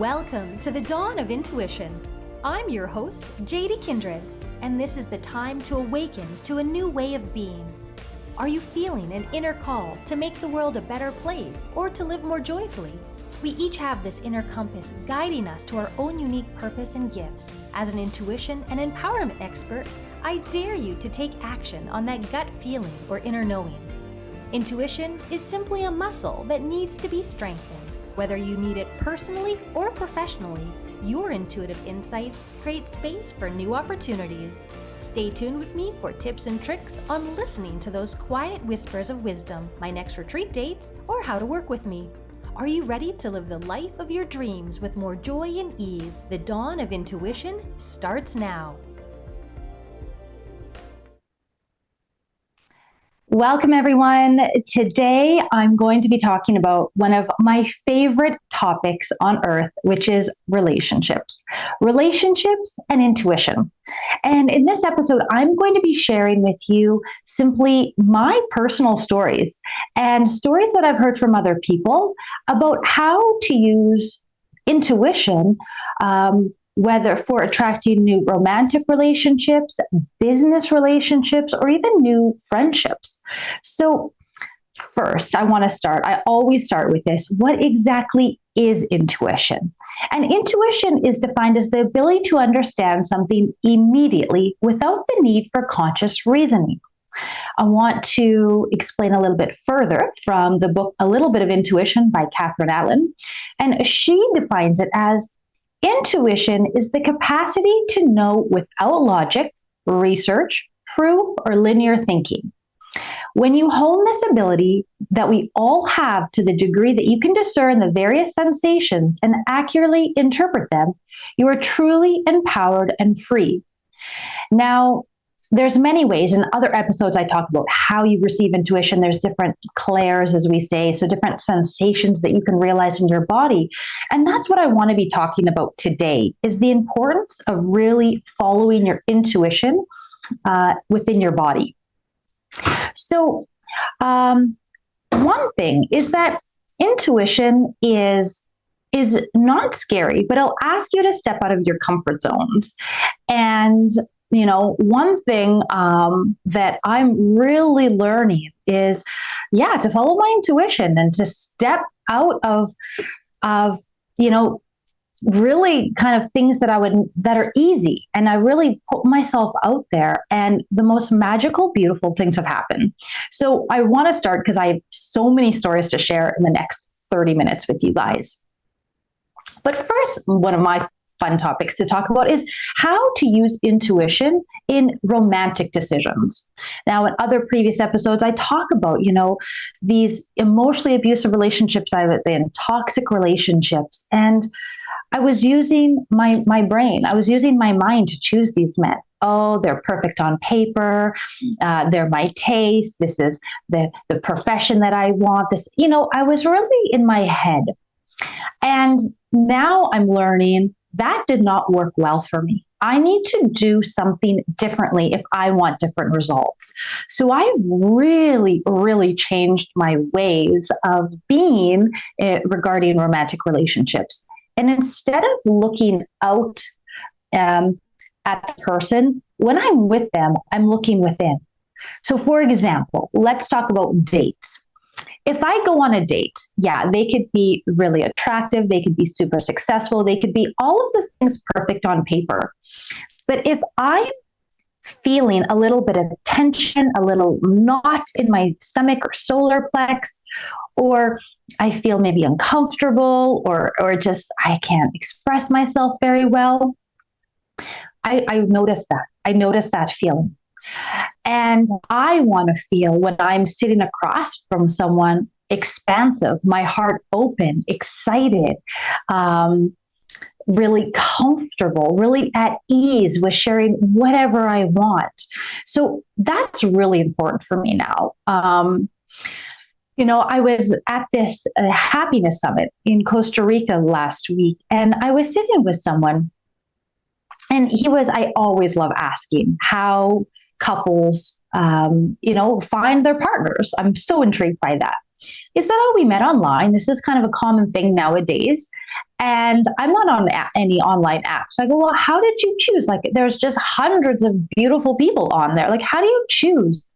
Welcome to the Dawn of Intuition. I'm your host, JD Kindred, and this is the time to awaken to a new way of being. Are you feeling an inner call to make the world a better place or to live more joyfully? We each have this inner compass guiding us to our own unique purpose and gifts. As an intuition and empowerment expert, I dare you to take action on that gut feeling or inner knowing. Intuition is simply a muscle that needs to be strengthened. Whether you need it personally or professionally, your intuitive insights create space for new opportunities. Stay tuned with me for tips and tricks on listening to those quiet whispers of wisdom, my next retreat dates, or how to work with me. Are you ready to live the life of your dreams with more joy and ease? The Dawn of Intuition starts now. Welcome, everyone. Today, I'm going to be talking about one of my favorite topics on earth, which is relationships and intuition. And in this episode, I'm going to be sharing with you simply my personal stories and stories that I've heard from other people about how to use intuition, whether for attracting new romantic relationships, business relationships, or even new friendships. So first, I always start with this. What exactly is intuition? And intuition is defined as the ability to understand something immediately without the need for conscious reasoning. I want to explain a little bit further from the book, A Little Bit of Intuition by Catherine Allen. And she defines it as intuition is the capacity to know without logic, research, proof, or linear thinking. When you hone this ability that we all have to the degree that you can discern the various sensations and accurately interpret them, you are truly empowered and free. Now, there's many ways. In other episodes, I talk about how you receive intuition. There's different clairs, as we say, so different sensations that you can realize in your body. And that's what I want to be talking about today, is the importance of really following your intuition within your body. So one thing is that intuition is not scary, but it'll ask you to step out of your comfort zones. And one thing that I'm really learning is, to follow my intuition and to step out of really kind of things that are easy. And I really put myself out there, and the most magical, beautiful things have happened. So I want to start because I have so many stories to share in the next 30 minutes with you guys. But first, one of my fun topics to talk about is how to use intuition in romantic decisions. Now, in other previous episodes, I talk about, these emotionally abusive relationships I was in, toxic relationships, and I was using my brain. I was using my mind to choose these men. Oh, they're perfect on paper. They're my taste. This is the profession that I want. I was really in my head. And now I'm learning that did not work well for me. I need to do something differently if I want different results. So I've really, really changed my ways of being regarding romantic relationships. And instead of looking out at the person, when I'm with them, I'm looking within. So for example, let's talk about dates. If I go on a date, they could be really attractive. They could be super successful. They could be all of the things perfect on paper. But if I'm feeling a little bit of tension, a little knot in my stomach or solar plex, or I feel maybe uncomfortable, or just I can't express myself very well, I notice that. I notice that feeling. And I want to feel, when I'm sitting across from someone, expansive, my heart open, excited, really comfortable, really at ease with sharing whatever I want. So that's really important for me now. I was at this happiness summit in Costa Rica last week, and I was sitting with someone, and I always love asking how couples, find their partners. I'm so intrigued by that. He said, we met online. This is kind of a common thing nowadays. And I'm not on any online apps. So I go, well, how did you choose? Like, there's just hundreds of beautiful people on there. Like, how do you choose?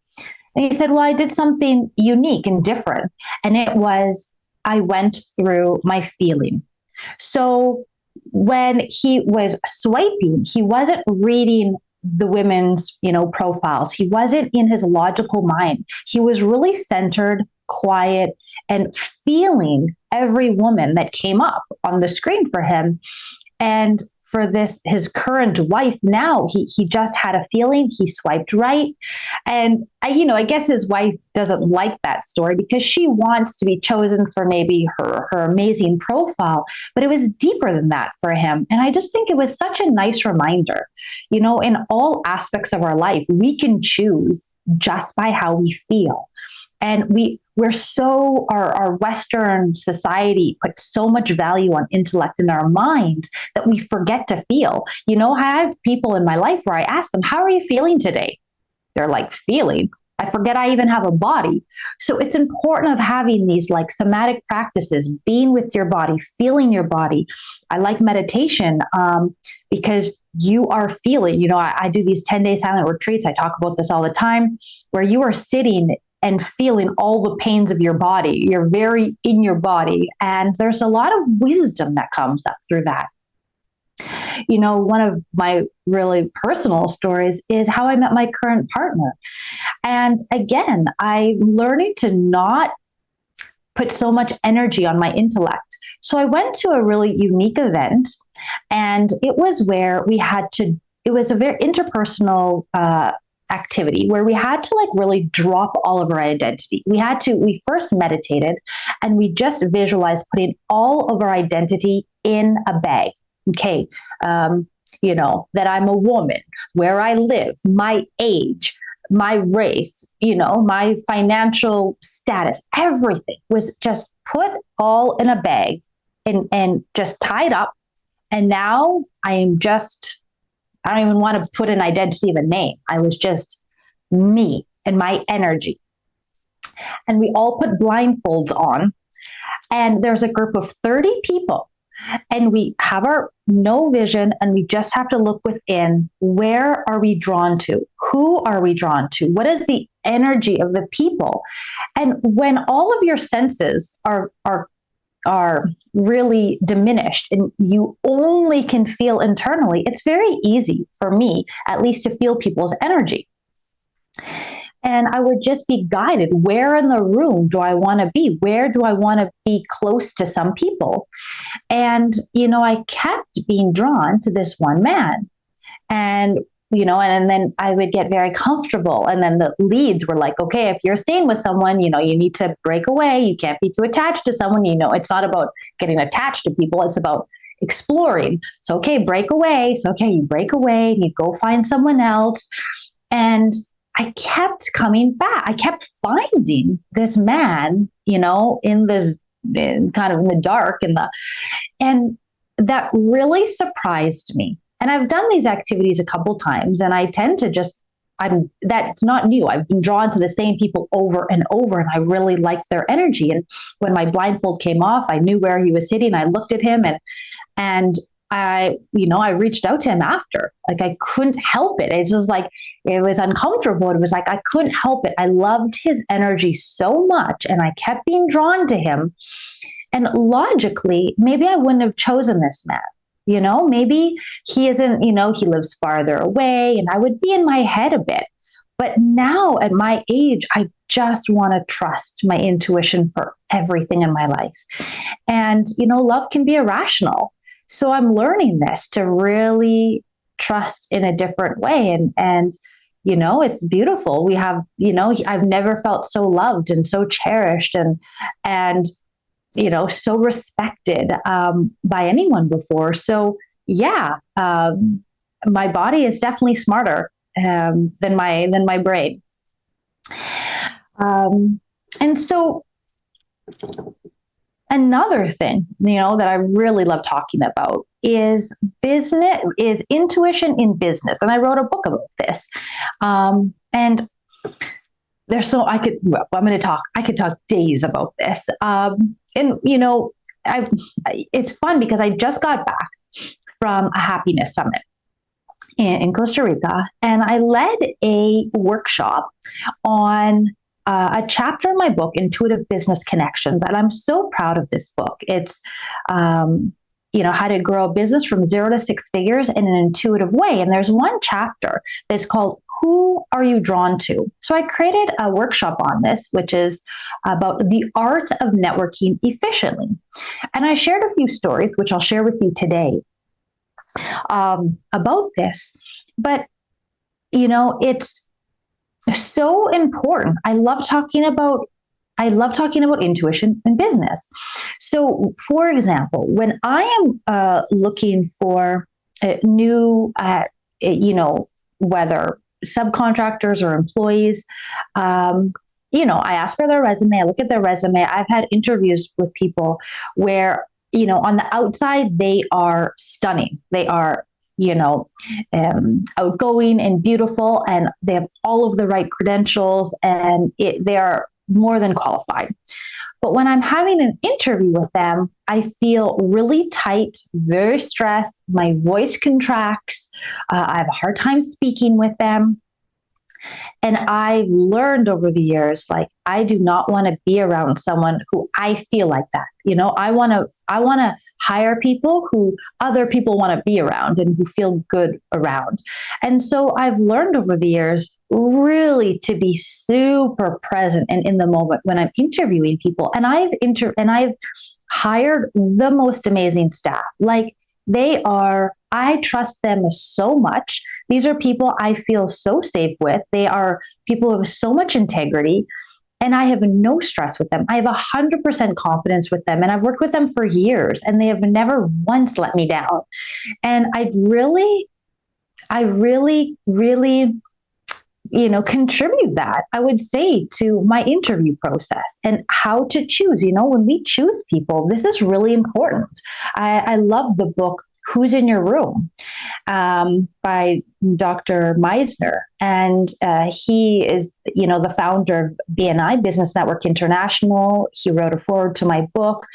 And he said, well, I did something unique and different. And it was, I went through my feeling. So when he was swiping, he wasn't reading the women's, profiles. He wasn't in his logical mind. He was really centered, quiet, and feeling every woman that came up on the screen for him. And for his current wife now, he just had a feeling. He swiped right. And I guess his wife doesn't like that story because she wants to be chosen for maybe her amazing profile, but it was deeper than that for him. And I just think it was such a nice reminder, in all aspects of our life, we can choose just by how we feel. And we're so, our Western society puts so much value on intellect in our minds that we forget to feel. I have people in my life where I ask them, how are you feeling today? They're like, feeling? I forget I even have a body. So it's important of having these like somatic practices, being with your body, feeling your body. I like meditation because you are feeling, I do these 10-day silent retreats. I talk about this all the time, where you are sitting and feeling all the pains of your body. You're very in your body. And there's a lot of wisdom that comes up through that. One of my really personal stories is how I met my current partner. And again, I'm learning to not put so much energy on my intellect. So I went to a really unique event, and it was where it was a very interpersonal activity where we had to like really drop all of our identity. We first meditated and we just visualized putting all of our identity in a bag. Okay. That I'm a woman, where I live, my age, my race, my financial status, everything was just put all in a bag and just tied up. And now I don't even want to put an identity of a name. I was just me and my energy. And we all put blindfolds on. And there's a group of 30 people. And we have our no vision, and we just have to look within. Where are we drawn to? Who are we drawn to? What is the energy of the people? And when all of your senses are really diminished and you only can feel internally, it's very easy for me, at least, to feel people's energy. And I would just be guided. Where in the room do I want to be? Where do I want to be close to some people? And, I kept being drawn to this one man. And and then I would get very comfortable. And then the leads were like, okay, if you're staying with someone, you need to break away. You can't be too attached to someone. It's not about getting attached to people. It's about exploring. So, okay, break away. So, okay, you break away and you go find someone else. And I kept coming back. I kept finding this man, in this kind of in the dark and that really surprised me. And I've done these activities a couple times, and I tend to that's not new. I've been drawn to the same people over and over, and I really liked their energy. And when my blindfold came off, I knew where he was sitting. I looked at him and I reached out to him after. Like, I couldn't help it. It's just like, it was uncomfortable. It was like, I couldn't help it. I loved his energy so much, and I kept being drawn to him. And logically, maybe I wouldn't have chosen this man. Maybe he isn't, he lives farther away, and I would be in my head a bit. But now at my age, I just want to trust my intuition for everything in my life. And, love can be irrational. So I'm learning this to really trust in a different way. And it's beautiful. We have, I've never felt so loved and so cherished and so respected by anyone before. So yeah, my body is definitely smarter than my brain. And so another thing, that I really love talking about is intuition in business. And I wrote a book about this. And I could talk days about this. And, it's fun because I just got back from a happiness summit in Costa Rica, and I led a workshop on a chapter in my book, Intuitive Business Connections. And I'm so proud of this book. It's, how to grow a business from 0 to 6 figures in an intuitive way. And there's one chapter that's called Who Are You Drawn to? So I created a workshop on this, which is about the art of networking efficiently. And I shared a few stories, which I'll share with you today, about this. But, it's so important. I love talking about intuition in business. So, for example, when I am looking for new, whether subcontractors or employees, I ask for their resume. I look at their resume. I've had interviews with people where, on the outside, they are stunning. They are outgoing and beautiful, and they have all of the right credentials, and they are more than qualified. But when I'm having an interview with them, I feel really tight, very stressed. My voice contracts. I have a hard time speaking with them. And I've learned over the years, like, I do not want to be around someone who I feel like that. I want to hire people who other people want to be around and who feel good around. And so I've learned over the years really to be super present and in the moment when I'm interviewing people. And I've hired the most amazing staff. Like, I trust them so much. These are people I feel so safe with. They are people who have so much integrity, and I have no stress with them. I have 100% confidence with them, and I've worked with them for years, and they have never once let me down. And I really, contribute that, I would say, to my interview process and how to choose. When we choose people, this is really important. I love the book Who's in Your Room, by Dr. Meisner. And he is, the founder of BNI, Business Network International. He wrote a foreword to my book.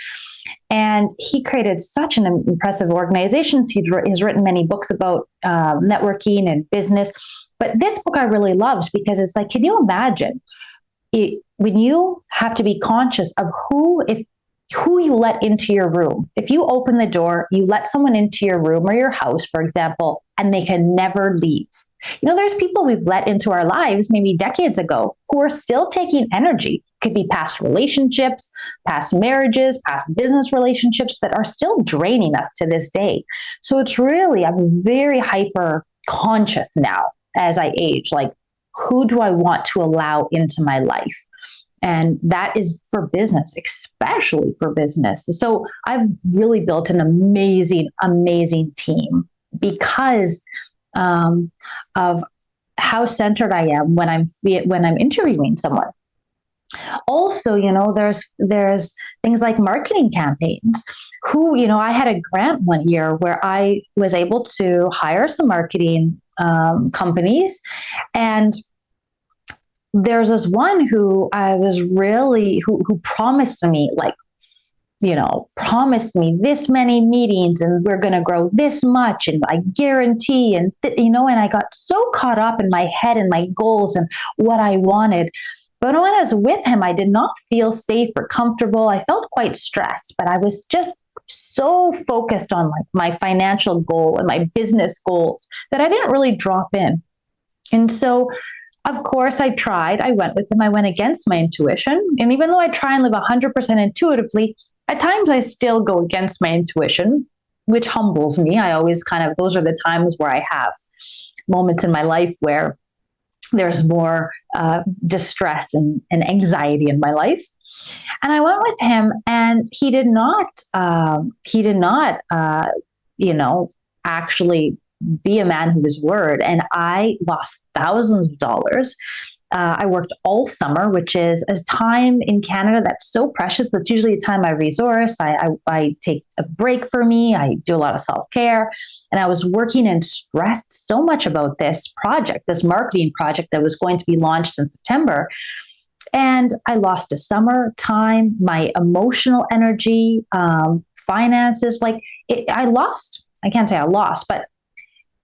And he created such an impressive organization. He's written many books about networking and business. But this book I really loved because it's like, can you imagine when you have to be conscious of who you let into your room? If you open the door, you let someone into your room or your house, for example, and they can never leave. There's people we've let into our lives maybe decades ago who are still taking energy. Could be past relationships, past marriages, past business relationships that are still draining us to this day. So I'm very hyper conscious now as I age, like, who do I want to allow into my life? And that is for business, especially for business. So I've really built an amazing, amazing team because of how centered I am when I'm interviewing someone. Also, there's things like marketing campaigns. I had a grant one year where I was able to hire some marketing companies, and there's this one who promised me, promised me this many meetings and we're going to grow this much and I guarantee, and I got so caught up in my head and my goals and what I wanted. But when I was with him, I did not feel safe or comfortable. I felt quite stressed, but I was just so focused on my financial goal and my business goals that I didn't really drop in. And so, of course, I went with him. I went against my intuition. And even though I try and live 100% intuitively, at times I still go against my intuition, which humbles me. I always those are the times where I have moments in my life where there's more distress and anxiety in my life. And I went with him, and he did not, actually be a man of his word. And I lost thousands of dollars. I worked all summer, which is a time in Canada that's so precious. That's usually a time I resource. I take a break for me. I do a lot of self-care. And I was working and stressed so much about this project, this marketing project that was going to be launched in September. And I lost a summer, time, my emotional energy, finances. I lost. I can't say I lost, but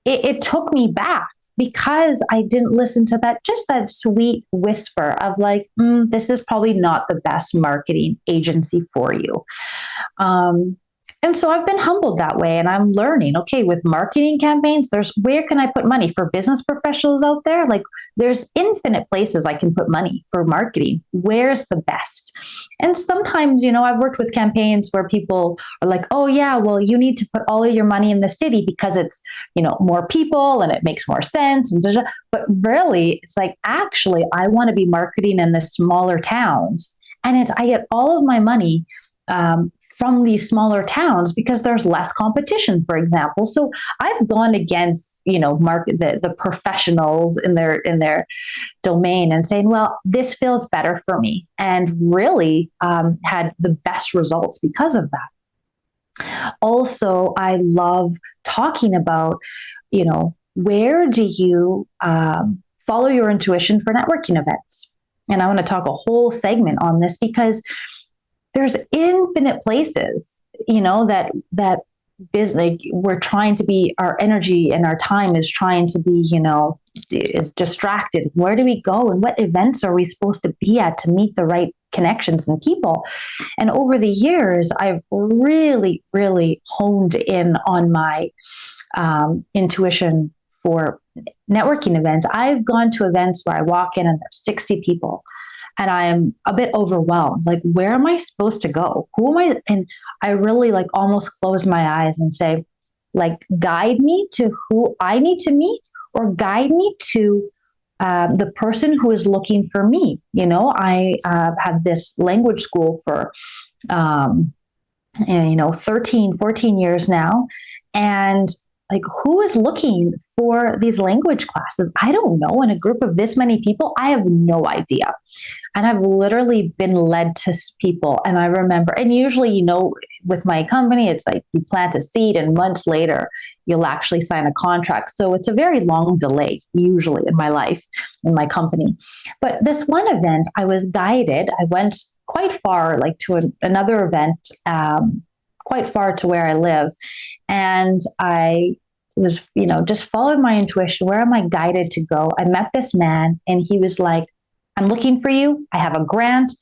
it took me back because I didn't listen to that sweet whisper of this is probably not the best marketing agency for you. And so I've been humbled that way, and I'm learning, okay, with marketing campaigns, where can I put money for business professionals out there? There's infinite places I can put money for marketing. Where's the best? And sometimes, I've worked with campaigns where people are like, oh yeah, well, you need to put all of your money in the city because it's, more people and it makes more sense. But really, it's actually, I want to be marketing in the smaller towns. And I get all of my money from these smaller towns because there's less competition, for example. So I've gone against, market the professionals in their domain and saying, well, this feels better for me, and really had the best results because of that. Also, I love talking about, where do you follow your intuition for networking events? And I want to talk a whole segment on this because there's infinite places, that business, we're trying to be, our energy and our time is trying to be, is distracted. Where do we go and what events are we supposed to be at to meet the right connections and people? And over the years, I've really, really honed in on my intuition for networking events. I've gone to events where I walk in and there's 60 people. And I am a bit overwhelmed. Where am I supposed to go? Who am I? And I really almost close my eyes and say, guide me to who I need to meet, or guide me to the person who is looking for me. I had this language school for, 13, 14 years now. And who is looking for these language classes? I don't know. In a group of this many people, I have no idea. And I've literally been led to people. And I remember, and usually, with my company, it's you plant a seed and months later, you'll actually sign a contract. So it's a very long delay, usually in my life, in my company. But this one event, I was guided. I went quite far, to another event, quite far to where I live. And I was, just following my intuition. Where am I guided to go? I met this man and he was like, I'm looking for you. I have a grant.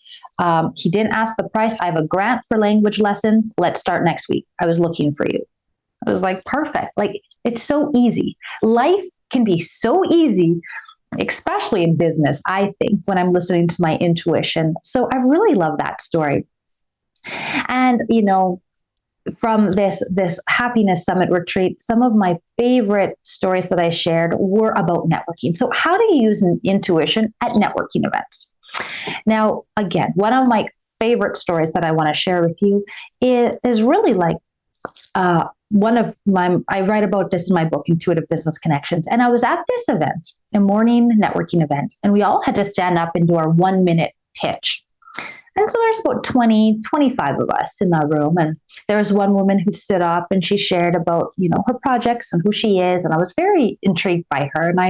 He didn't ask the price. I have a grant for language lessons. Let's start next week. I was looking for you. I was perfect. It's so easy. Life can be so easy, especially in business, I think, when I'm listening to my intuition. So I really love that story. And, from this happiness summit retreat, some of my favorite stories that I shared were about networking. So how do you use an intuition at networking events? Now, again, one of my favorite stories that I want to share with you is really I write about this in my book, Intuitive Business Connections. And I was at this event, a morning networking event, and we all had to stand up and do our 1-minute pitch. And so there's about 20, 25 of us in that room. And there was one woman who stood up and she shared about, her projects and who she is. And I was very intrigued by her. And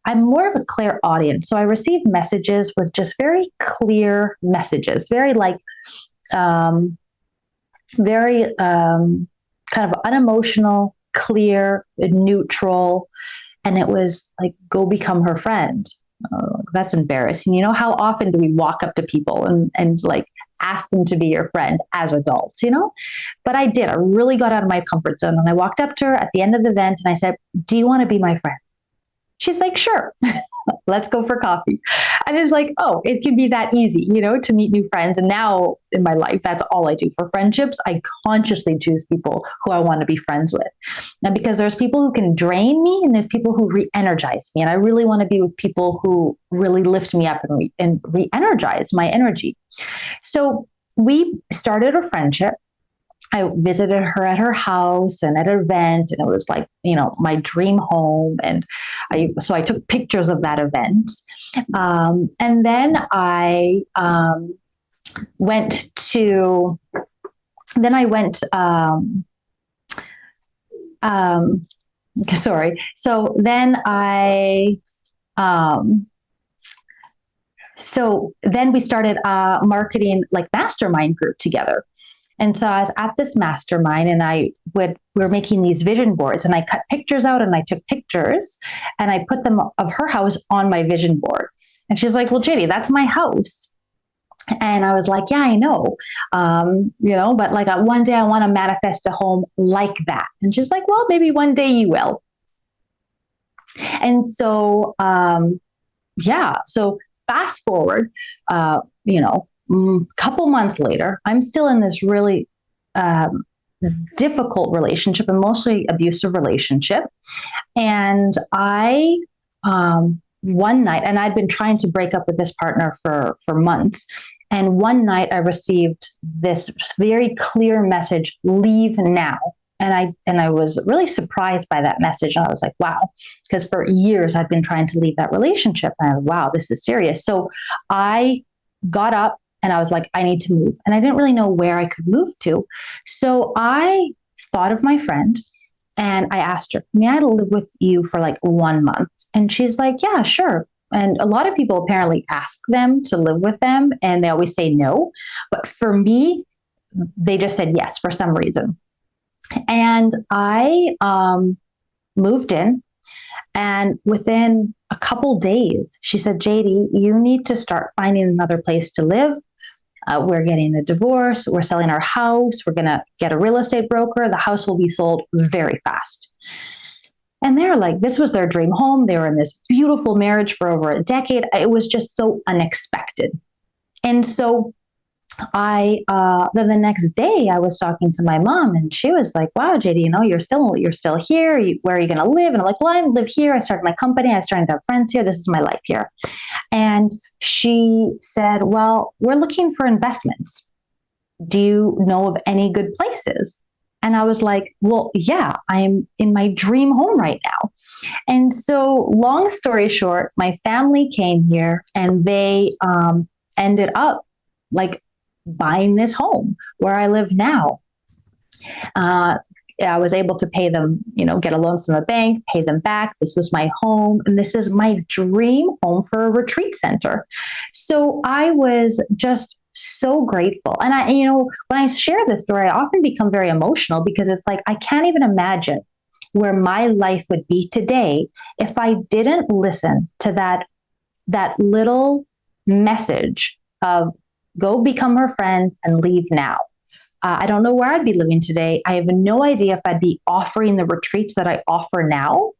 I'm more of a clear audience. So I received messages with just very clear messages, very kind of unemotional, clear, neutral. And it was go become her friend. Oh, that's embarrassing. How often do we walk up to people and ask them to be your friend as adults, But I did. I really got out of my comfort zone. And I walked up to her at the end of the event and I said, do you want to be my friend? She's like, sure, let's go for coffee. And it's oh, it can be that easy, to meet new friends. And now in my life, that's all I do for friendships. I consciously choose people who I want to be friends with. Now, because there's people who can drain me and there's people who re-energize me. And I really want to be with people who really lift me up and re-energize my energy. So we started a friendship. I visited her at her house and at an event, and it was my dream home. And I took pictures of that event. And then I went, sorry. So then I, So then we started a marketing like mastermind group together. And so I was at this mastermind and we were making these vision boards, and I cut pictures out and I took pictures and I put them of her house on my vision board. And she's like, well, JD, that's my house. And I was like, yeah, I know, but like one day I want to manifest a home like that. And she's like, well, maybe one day you will. And so, so fast forward, couple months later, I'm still in this really difficult relationship, emotionally abusive relationship. And I, one night, and I'd been trying to break up with this partner for months. And one night I received this very clear message, leave now. And I was really surprised by that message. And I was like, wow, because for years I've been trying to leave that relationship. And I was, wow, this is serious. So I got up and I was like, I need to move. And I didn't really know where I could move to. So I thought of my friend and I asked her, may I live with you for like 1 month? And she's like, yeah, sure. And a lot of people apparently ask them to live with them and they always say no. But for me, they just said yes for some reason. And I moved in, and within a couple days, she said, JD, you need to start finding another place to live. We're getting a divorce. We're selling our house. We're going to get a real estate broker. The house will be sold very fast. And they're like, this was their dream home. They were in this beautiful marriage for over a decade. It was just so unexpected. And so then the next day I was talking to my mom and she was like, wow, JD, you're still here. Where are you going to live? And I'm like, well, I live here. I started my company. I'm starting to have friends here. This is my life here. And she said, well, we're looking for investments. Do you know of any good places? And I was like, well, yeah, I'm in my dream home right now. And so long story short, my family came here and they ended up like buying this home where I live now. I was able to pay them, get a loan from the bank, pay them back. This was my home. And this is my dream home for a retreat center. So I was just so grateful. And when I share this story, I often become very emotional because it's like, I can't even imagine where my life would be today if I didn't listen to that little message of go become her friend and leave now. I don't know where I'd be living today. I have no idea if I'd be offering the retreats that I offer now.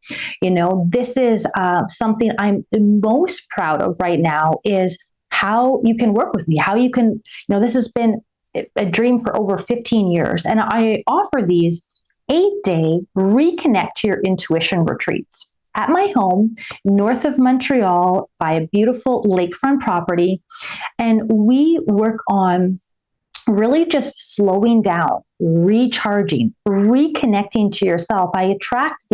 This is something I'm most proud of right now is how you can work with me, how you can, this has been a dream for over 15 years. And I offer these 8-day reconnect to your intuition retreats at my home north of Montreal by a beautiful lakefront property. And we work on really just slowing down, recharging, reconnecting to yourself. I attract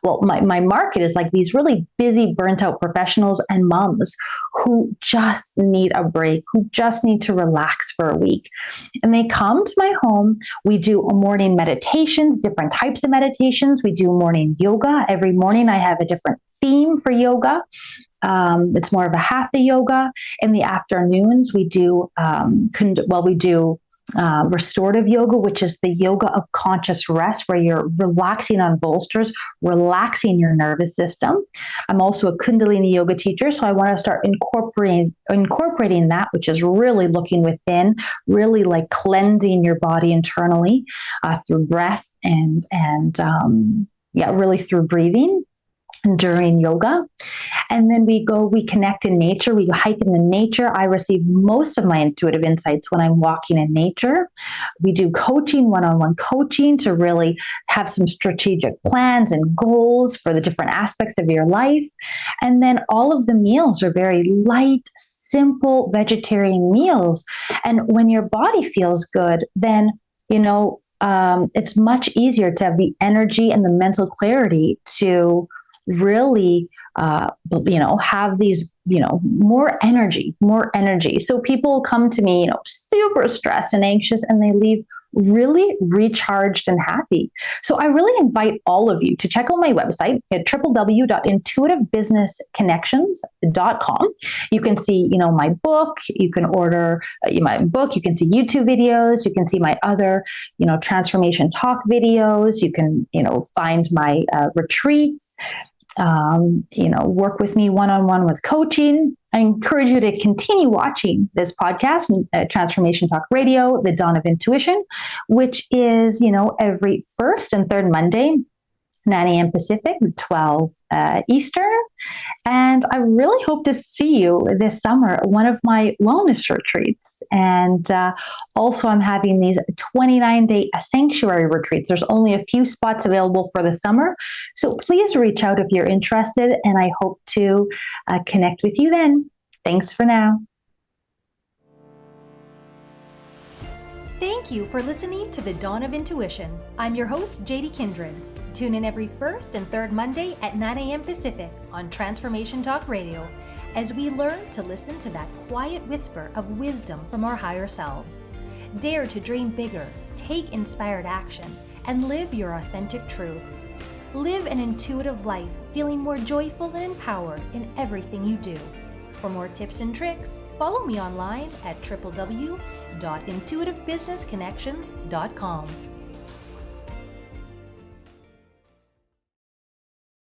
my market is like these really busy, burnt out professionals and moms who just need a break, who just need to relax for a week. And they come to my home. We do morning meditations, different types of meditations. We do morning yoga. Every morning I have a different theme for yoga. It's more of a hatha yoga. In the afternoons, we do restorative yoga, which is the yoga of conscious rest, where you're relaxing on bolsters, relaxing your nervous system. I'm also a Kundalini yoga teacher, so I want to start incorporating that, which is really looking within, really like cleansing your body internally through breath and really through breathing during yoga. And then we connect in nature. We hike in the nature. I receive most of my intuitive insights when I'm walking in nature. We do coaching, one-on-one coaching to really have some strategic plans and goals for the different aspects of your life. And then all of the meals are very light, simple vegetarian meals. And when your body feels good, then, it's much easier to have the energy and the mental clarity to really, have these, more energy. So people come to me, super stressed and anxious, and they leave really recharged and happy. So I really invite all of you to check out my website at www.intuitivebusinessconnections.com. You can see, my book, you can order my book, you can see YouTube videos, you can see my other, transformation talk videos, you can, find my retreats, work with me one-on-one with coaching. I encourage you to continue watching this podcast, Transformation Talk Radio, The Dawn of Intuition, which is, every first and third Monday, 9 a.m. Pacific, 12 Eastern. And I really hope to see you this summer at one of my wellness retreats. And also, I'm having these 29-day sanctuary retreats. There's only a few spots available for the summer. So please reach out if you're interested. And I hope to connect with you then. Thanks for now. Thank you for listening to The Dawn of Intuition. I'm your host, JD Kindred. Tune in every first and third Monday at 9 a.m. Pacific on Transformation Talk Radio as we learn to listen to that quiet whisper of wisdom from our higher selves. Dare to dream bigger, take inspired action, and live your authentic truth. Live an intuitive life, feeling more joyful and empowered in everything you do. For more tips and tricks, follow me online at www.intuitivebusinessconnections.com.